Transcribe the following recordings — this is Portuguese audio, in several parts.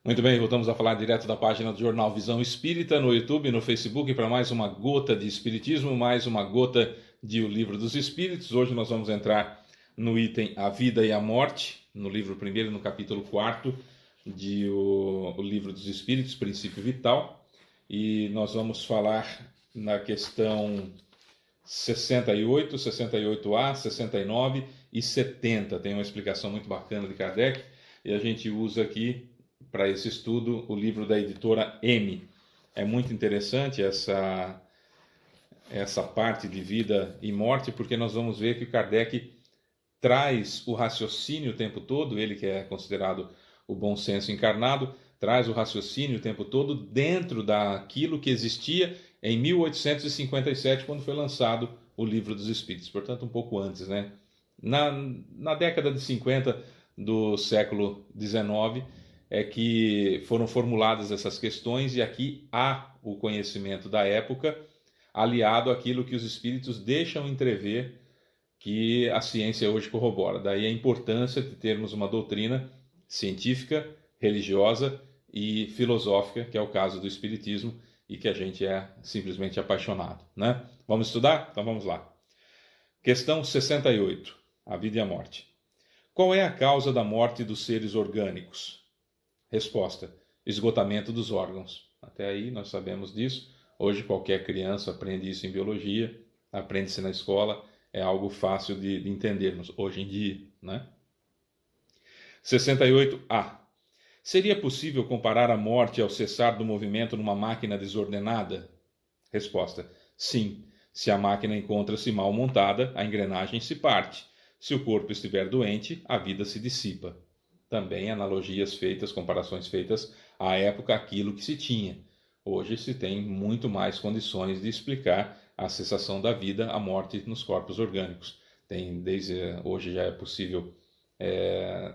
Muito bem, voltamos a falar direto da página do Jornal Visão Espírita, no YouTube, no Facebook, para mais uma gota de Espiritismo, mais uma gota de O Livro dos Espíritos. Hoje nós vamos entrar no item A Vida e a Morte, no livro primeiro, no capítulo 4 de o Livro dos Espíritos, Princípio Vital. E nós vamos falar na questão 68, 68A, 69 e 70. Tem uma explicação muito bacana de Kardec e a gente usa aqui para esse estudo o livro da editora M. É muito interessante essa parte de vida e morte, porque nós vamos ver que o Kardec traz o raciocínio o tempo todo, ele que é considerado o bom senso encarnado, traz o raciocínio o tempo todo dentro daquilo que existia em 1857, quando foi lançado o Livro dos Espíritos, portanto um pouco antes, né? Na década de 50 do século XIX, é que foram formuladas essas questões, e aqui há o conhecimento da época aliado àquilo que os espíritos deixam entrever que a ciência hoje corrobora. Daí a importância de termos uma doutrina científica, religiosa e filosófica, que é o caso do espiritismo, e que a gente é simplesmente apaixonado, né? Vamos estudar? Então vamos lá. Questão 68. A vida e a morte. Qual é a causa da morte dos seres orgânicos? Resposta: esgotamento dos órgãos. Até aí nós sabemos disso. Hoje qualquer criança aprende isso em biologia, aprende-se na escola, é algo fácil de entendermos hoje em dia, né? 68A. Seria possível comparar a morte ao cessar do movimento numa máquina desordenada? Resposta: sim. Se a máquina encontra-se mal montada, a engrenagem se parte. Se o corpo estiver doente, a vida se dissipa. Também analogias feitas, comparações feitas à época, aquilo que se tinha. Hoje se tem muito mais condições de explicar a cessação da vida, a morte nos corpos orgânicos. Desde hoje já é possível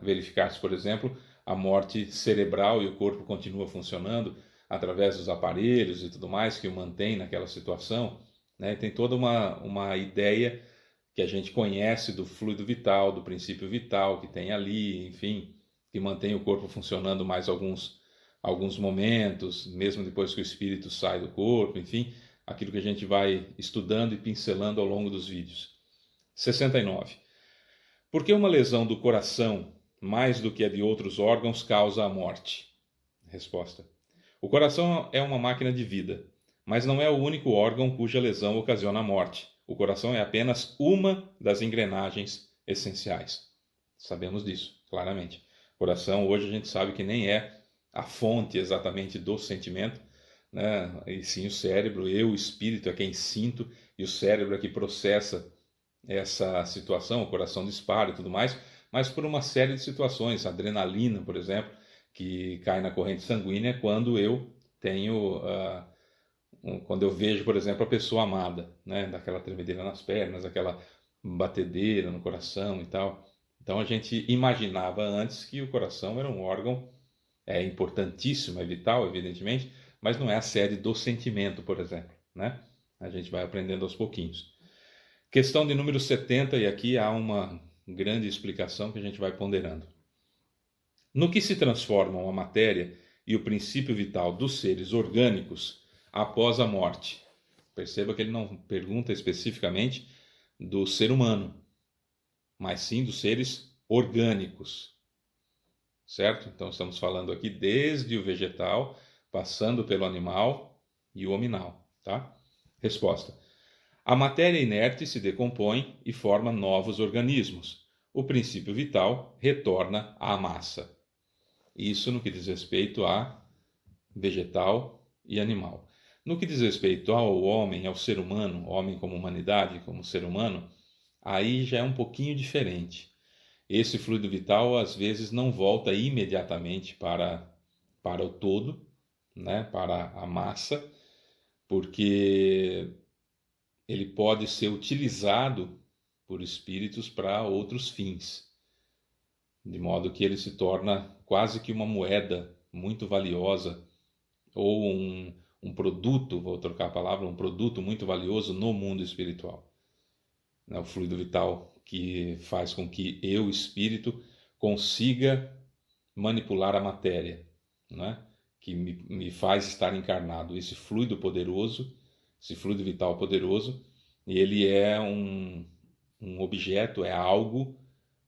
verificar-se, por exemplo, a morte cerebral, e o corpo continua funcionando através dos aparelhos e tudo mais que o mantém naquela situação, né? Tem toda uma ideia que a gente conhece do fluido vital, do princípio vital que tem ali, enfim, que mantém o corpo funcionando mais alguns momentos, mesmo depois que o espírito sai do corpo, enfim, aquilo que a gente vai estudando e pincelando ao longo dos vídeos. 69. Por que uma lesão do coração, mais do que a de outros órgãos, causa a morte? Resposta: o coração é uma máquina de vida, mas não é o único órgão cuja lesão ocasiona a morte. O coração é apenas uma das engrenagens essenciais. Sabemos disso, claramente. O coração, hoje a gente sabe que nem é a fonte exatamente do sentimento, né? E sim o cérebro. Eu, o espírito, é quem sinto, e o cérebro é que processa essa situação, o coração dispara e tudo mais, mas por uma série de situações, adrenalina, por exemplo, que cai na corrente sanguínea quando eu tenho, quando eu vejo, por exemplo, a pessoa amada, né, daquela tremedeira nas pernas, aquela batedeira no coração e tal. Então a gente imaginava antes que o coração era um órgão importantíssimo, é vital, evidentemente, mas não é a sede do sentimento, por exemplo, né? A gente vai aprendendo aos pouquinhos. Questão de número 70, e aqui há uma grande explicação que a gente vai ponderando. No que se transformam a matéria e o princípio vital dos seres orgânicos após a morte? Perceba que ele não pergunta especificamente do ser humano, mas sim dos seres orgânicos, certo? Então estamos falando aqui desde o vegetal, passando pelo animal e o hominal, tá? Resposta: a matéria inerte se decompõe e forma novos organismos. O princípio vital retorna à massa. Isso no que diz respeito a vegetal e animal. No que diz respeito ao homem, ao ser humano, homem como humanidade, como ser humano, aí já é um pouquinho diferente. Esse fluido vital às vezes não volta imediatamente para o todo, né, para a massa, porque ele pode ser utilizado por espíritos para outros fins, de modo que ele se torna quase que uma moeda muito valiosa, ou um produto, vou trocar a palavra, um produto muito valioso no mundo espiritual. O fluido vital que faz com que eu, espírito, consiga manipular a matéria, né, que me faz estar encarnado, esse fluido poderoso, esse fluido vital poderoso, e ele é um objeto, é algo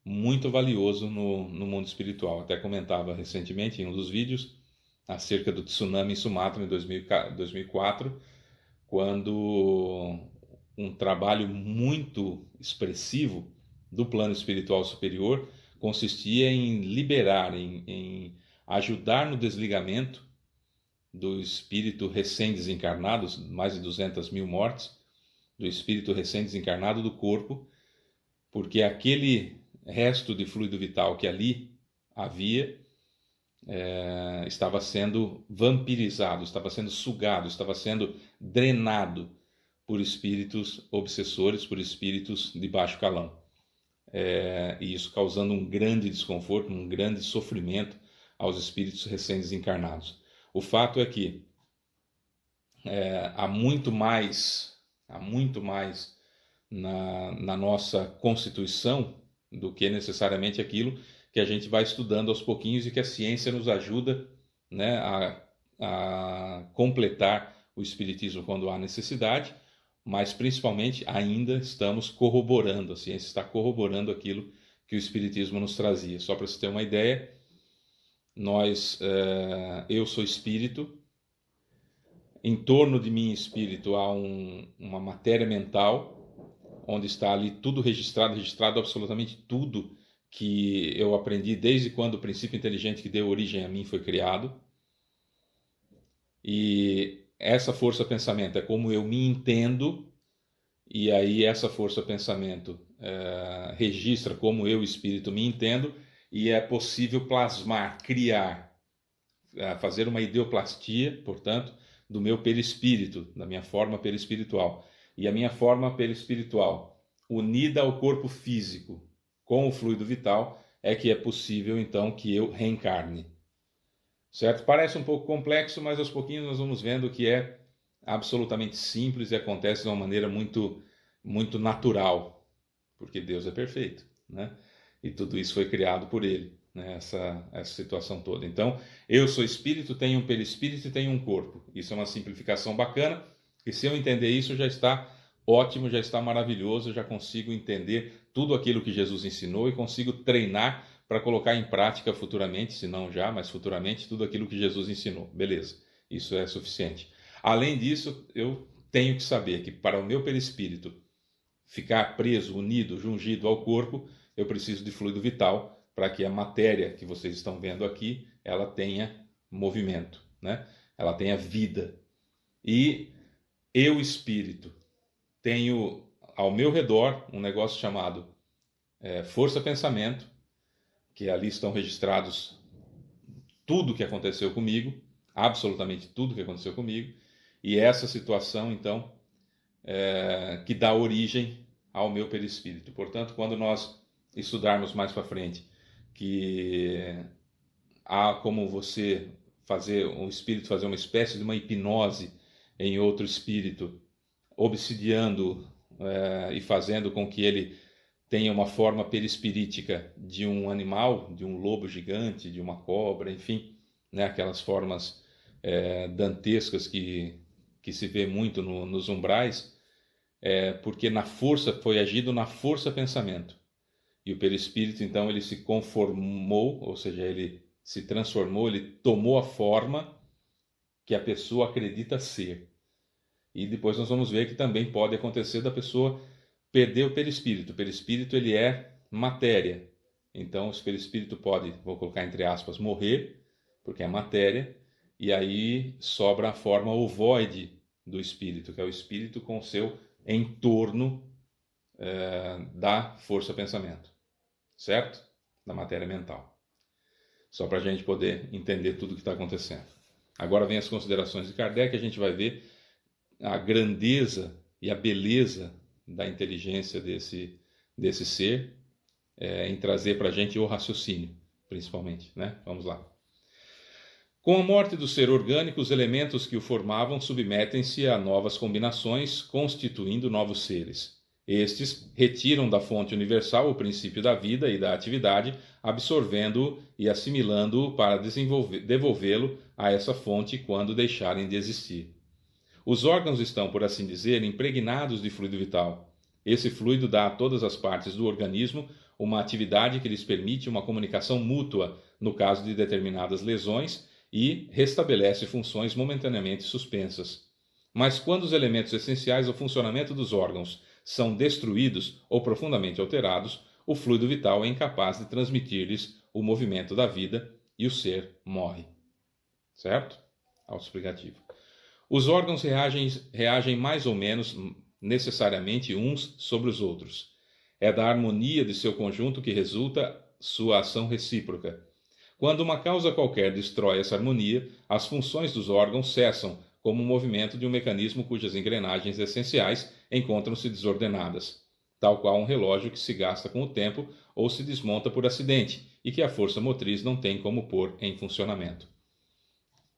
muito valioso no mundo espiritual. Até comentava recentemente em um dos vídeos acerca do tsunami em Sumatra em 2004, quando um trabalho muito expressivo do plano espiritual superior consistia em liberar, em ajudar no desligamento do espírito recém-desencarnado, mais de 200 mil mortes, do espírito recém-desencarnado do corpo, porque aquele resto de fluido vital que ali havia estava sendo vampirizado, estava sendo sugado, estava sendo drenado por espíritos obsessores, por espíritos de baixo calão. E isso causando um grande desconforto, um grande sofrimento aos espíritos recém-desencarnados. O fato é que há muito mais na nossa Constituição do que necessariamente aquilo que a gente vai estudando aos pouquinhos e que a ciência nos ajuda, né, a completar o Espiritismo quando há necessidade, mas principalmente ainda estamos corroborando, a ciência está corroborando aquilo que o Espiritismo nos trazia. Só para você ter uma ideia, eu sou espírito, em torno de mim espírito há uma matéria mental, onde está ali tudo registrado absolutamente tudo que eu aprendi desde quando o princípio inteligente que deu origem a mim foi criado. E essa força pensamento é como eu me entendo, e aí essa força pensamento registra como eu, espírito, me entendo, e é possível plasmar, criar, fazer uma ideoplastia, portanto, do meu perispírito, da minha forma perispiritual. E a minha forma perispiritual, unida ao corpo físico, com o fluido vital, é que é possível, então, que eu reencarne. Certo? Parece um pouco complexo, mas aos pouquinhos nós vamos vendo que é absolutamente simples e acontece de uma maneira muito, muito natural, porque Deus é perfeito, né? E tudo isso foi criado por Ele, né? Essa situação toda. Então, eu sou espírito, tenho um perispírito e tenho um corpo. Isso é uma simplificação bacana, e se eu entender isso, já está ótimo, já está maravilhoso, eu já consigo entender tudo aquilo que Jesus ensinou e consigo treinar para colocar em prática futuramente, se não já, mas futuramente, tudo aquilo que Jesus ensinou. Beleza, isso é suficiente. Além disso, eu tenho que saber que para o meu perispírito ficar preso, unido, jungido ao corpo, eu preciso de fluido vital para que a matéria que vocês estão vendo aqui, ela tenha movimento, né? Ela tenha vida. E eu, espírito, tenho ao meu redor um negócio chamado força-pensamento, que ali estão registrados tudo que aconteceu comigo, absolutamente tudo que aconteceu comigo, e essa situação, então, que dá origem ao meu perispírito. Portanto, quando nós estudarmos mais para frente que há como você fazer um espírito fazer uma espécie de uma hipnose em outro espírito, obsidiando e fazendo com que ele tenha uma forma perispirítica de um animal, de um lobo gigante, de uma cobra, enfim, né, aquelas formas dantescas que se vê muito nos umbrais, porque na força foi agido na força-pensamento. E o perispírito, então, ele se conformou, ou seja, ele se transformou, ele tomou a forma que a pessoa acredita ser. E depois nós vamos ver que também pode acontecer da pessoa perder o perispírito. O perispírito, ele é matéria. Então, o perispírito pode, vou colocar entre aspas, morrer, porque é matéria, e aí sobra a forma ovoide do espírito, que é o espírito com o seu entorno da força-pensamento, certo? Da matéria mental. Só para a gente poder entender tudo o que está acontecendo. Agora vem as considerações de Kardec, a gente vai ver a grandeza e a beleza da inteligência desse ser em trazer para a gente o raciocínio, principalmente, né? Vamos lá. Com a morte do ser orgânico, os elementos que o formavam submetem-se a novas combinações, constituindo novos seres. Estes retiram da fonte universal o princípio da vida e da atividade, absorvendo-o e assimilando-o para devolvê-lo a essa fonte quando deixarem de existir. Os órgãos estão, por assim dizer, impregnados de fluido vital. Esse fluido dá a todas as partes do organismo uma atividade que lhes permite uma comunicação mútua no caso de determinadas lesões e restabelece funções momentaneamente suspensas. Mas quando os elementos essenciais ao funcionamento dos órgãos são destruídos ou profundamente alterados, o fluido vital é incapaz de transmitir-lhes o movimento da vida e o ser morre. Certo? Autoexplicativo. Os órgãos reagem mais ou menos necessariamente uns sobre os outros. É da harmonia de seu conjunto que resulta sua ação recíproca. Quando uma causa qualquer destrói essa harmonia, as funções dos órgãos cessam, como o movimento de um mecanismo cujas engrenagens essenciais encontram-se desordenadas, tal qual um relógio que se gasta com o tempo ou se desmonta por acidente e que a força motriz não tem como pôr em funcionamento.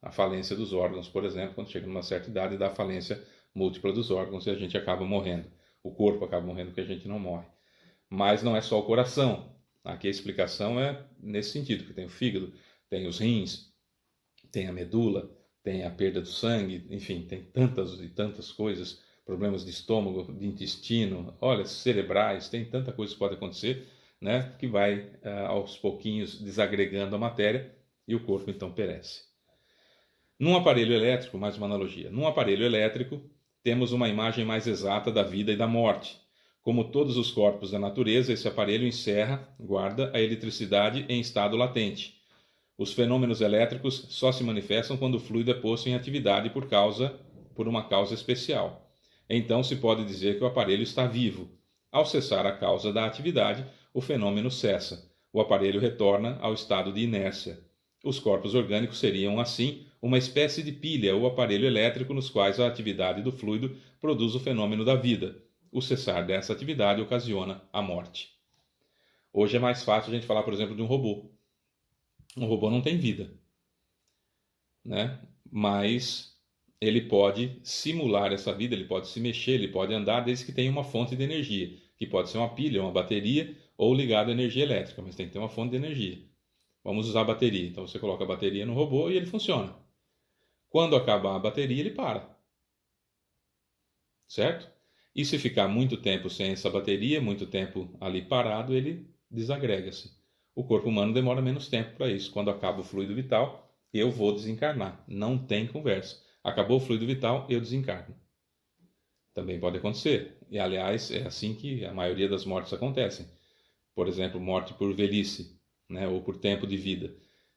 A falência dos órgãos, por exemplo, quando chega numa certa idade, dá a falência múltipla dos órgãos e a gente acaba morrendo. O corpo acaba morrendo porque a gente não morre. Mas não é só o coração. Aqui a explicação é nesse sentido, que tem o fígado, tem os rins, tem a medula, tem a perda do sangue, enfim, tem tantas e tantas coisas, problemas de estômago, de intestino, olha, cerebrais, tem tanta coisa que pode acontecer, né, que vai aos pouquinhos desagregando a matéria e o corpo então perece. Num aparelho elétrico, mais uma analogia, num aparelho elétrico temos uma imagem mais exata da vida e da morte. Como todos os corpos da natureza, esse aparelho guarda a eletricidade em estado latente. Os fenômenos elétricos só se manifestam quando o fluido é posto em atividade por uma causa especial. Então se pode dizer que o aparelho está vivo. Ao cessar a causa da atividade, o fenômeno cessa. O aparelho retorna ao estado de inércia. Os corpos orgânicos seriam, assim, uma espécie de pilha ou aparelho elétrico nos quais a atividade do fluido produz o fenômeno da vida. O cessar dessa atividade ocasiona a morte. Hoje é mais fácil a gente falar, por exemplo, de um robô. Um robô não tem vida, né? Mas ele pode simular essa vida, ele pode se mexer, ele pode andar desde que tenha uma fonte de energia, que pode ser uma pilha, uma bateria ou ligado à energia elétrica, mas tem que ter uma fonte de energia. Vamos usar a bateria. Então você coloca a bateria no robô e ele funciona. Quando acabar a bateria, ele para. Certo? E se ficar muito tempo sem essa bateria, muito tempo ali parado, ele desagrega-se. O corpo humano demora menos tempo para isso. Quando acaba o fluido vital, eu vou desencarnar. Não tem conversa. Acabou o fluido vital, eu desencarno. Também pode acontecer. E, aliás, é assim que a maioria das mortes acontecem. Por exemplo, morte por velhice, né, ou por tempo de vida.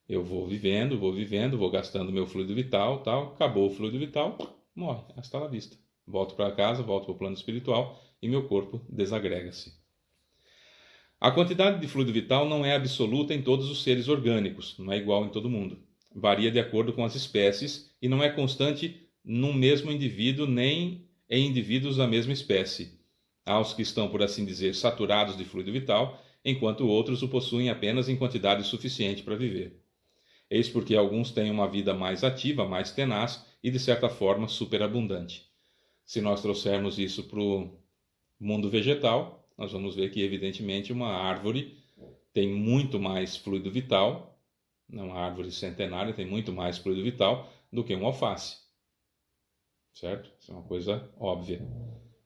Eu vou vivendo, vou gastando meu fluido vital, tal. Acabou o fluido vital, morre. Hasta la vista. Volto para casa, volto para o plano espiritual e meu corpo desagrega-se. A quantidade de fluido vital não é absoluta em todos os seres orgânicos, não é igual em todo mundo. Varia de acordo com as espécies e não é constante num mesmo indivíduo nem em indivíduos da mesma espécie. Há os que estão, por assim dizer, saturados de fluido vital, enquanto outros o possuem apenas em quantidade suficiente para viver. Eis porque alguns têm uma vida mais ativa, mais tenaz e, de certa forma, superabundante. Se nós trouxermos isso para o mundo vegetal, nós vamos ver que, evidentemente, uma árvore tem muito mais fluido vital, uma árvore centenária tem muito mais fluido vital do que um alface. Certo? Isso é uma coisa óbvia,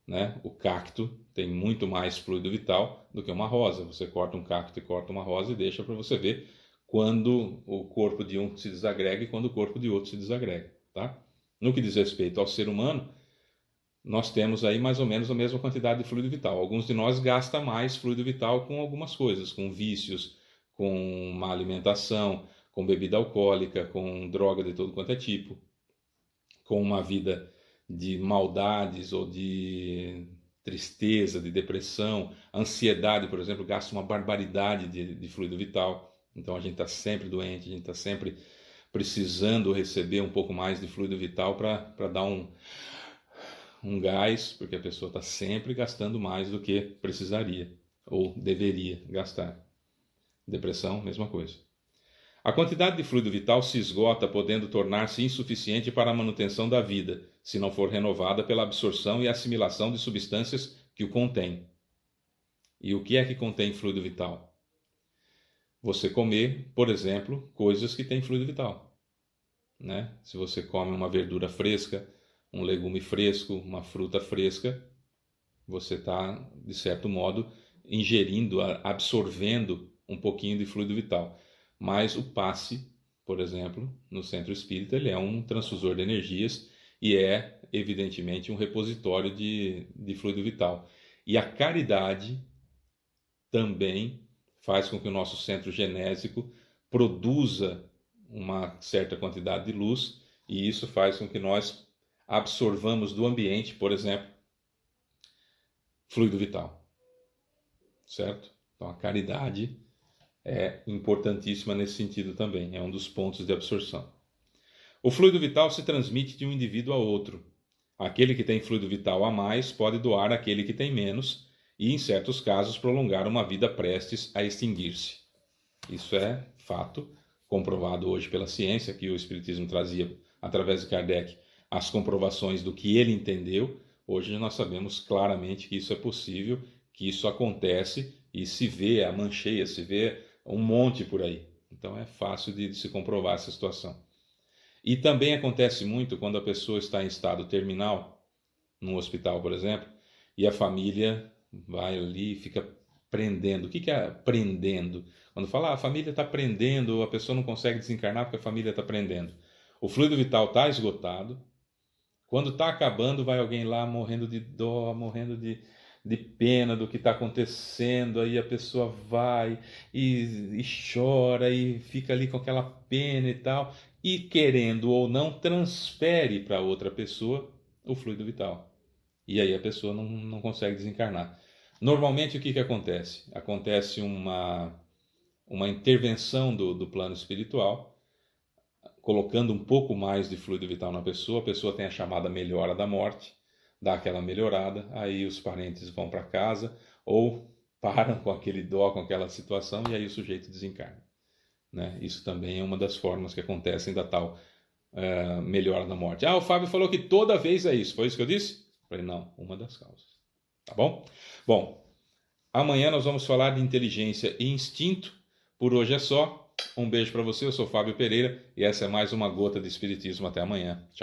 né? O cacto tem muito mais fluido vital do que uma rosa. Você corta um cacto e corta uma rosa e deixa para você ver quando o corpo de um se desagrega e quando o corpo de outro se desagrega. Tá? No que diz respeito ao ser humano, nós temos aí mais ou menos a mesma quantidade de fluido vital. Alguns de nós gastam mais fluido vital com algumas coisas, com vícios, com má alimentação, com bebida alcoólica, com droga de todo quanto é tipo, com uma vida de maldades ou de tristeza, de depressão. A ansiedade, por exemplo, gasta uma barbaridade de fluido vital. Então a gente está sempre doente, a gente está sempre precisando receber um pouco mais de fluido vital para dar um gás, porque a pessoa está sempre gastando mais do que precisaria ou deveria gastar. Depressão, mesma coisa. A quantidade de fluido vital se esgota, podendo tornar-se insuficiente para a manutenção da vida, se não for renovada pela absorção e assimilação de substâncias que o contém. E o que é que contém fluido vital? Você comer, por exemplo, coisas que têm fluido vital, né? Se você come uma verdura fresca, um legume fresco, uma fruta fresca, você está, de certo modo, ingerindo, absorvendo um pouquinho de fluido vital. Mas o passe, por exemplo, no centro espírita, ele é um transfusor de energias e é, evidentemente, um repositório de fluido vital. E a caridade também faz com que o nosso centro genésico produza uma certa quantidade de luz, e isso faz com que nós absorvamos do ambiente, por exemplo, fluido vital. Certo? Então a caridade é importantíssima nesse sentido também, é um dos pontos de absorção. O fluido vital se transmite de um indivíduo a outro. Aquele que tem fluido vital a mais pode doar àquele que tem menos e, em certos casos, prolongar uma vida prestes a extinguir-se. Isso é fato, comprovado hoje pela ciência, que o Espiritismo trazia, através de Kardec, as comprovações do que ele entendeu. Hoje nós sabemos claramente que isso é possível, que isso acontece e se vê a mancheia, se vê um monte por aí. Então é fácil de se comprovar essa situação. E também acontece muito quando a pessoa está em estado terminal, num hospital, por exemplo, e a família vai ali e fica prendendo. O que é prendendo? Quando fala, a família está prendendo, a pessoa não consegue desencarnar porque a família está prendendo. O fluido vital está esgotado. Quando está acabando, vai alguém lá morrendo de dó, morrendo de pena do que está acontecendo, aí a pessoa vai e chora e fica ali com aquela pena e tal, e querendo ou não, transfere para outra pessoa o fluido vital. E aí a pessoa não consegue desencarnar. Normalmente o que acontece? Acontece uma intervenção do plano espiritual, colocando um pouco mais de fluido vital na pessoa, a pessoa tem a chamada melhora da morte, dá aquela melhorada, aí os parentes vão para casa ou param com aquele dó, com aquela situação, e aí o sujeito desencarna. Né? Isso também é uma das formas que acontecem da tal melhora da morte. O Fábio falou que toda vez é isso, foi isso que eu disse? Eu falei, não, uma das causas. Tá bom? Bom, amanhã nós vamos falar de inteligência e instinto. Por hoje é só. Um beijo para você, eu sou Fábio Pereira e essa é mais uma gota de Espiritismo. Até amanhã. Tchau.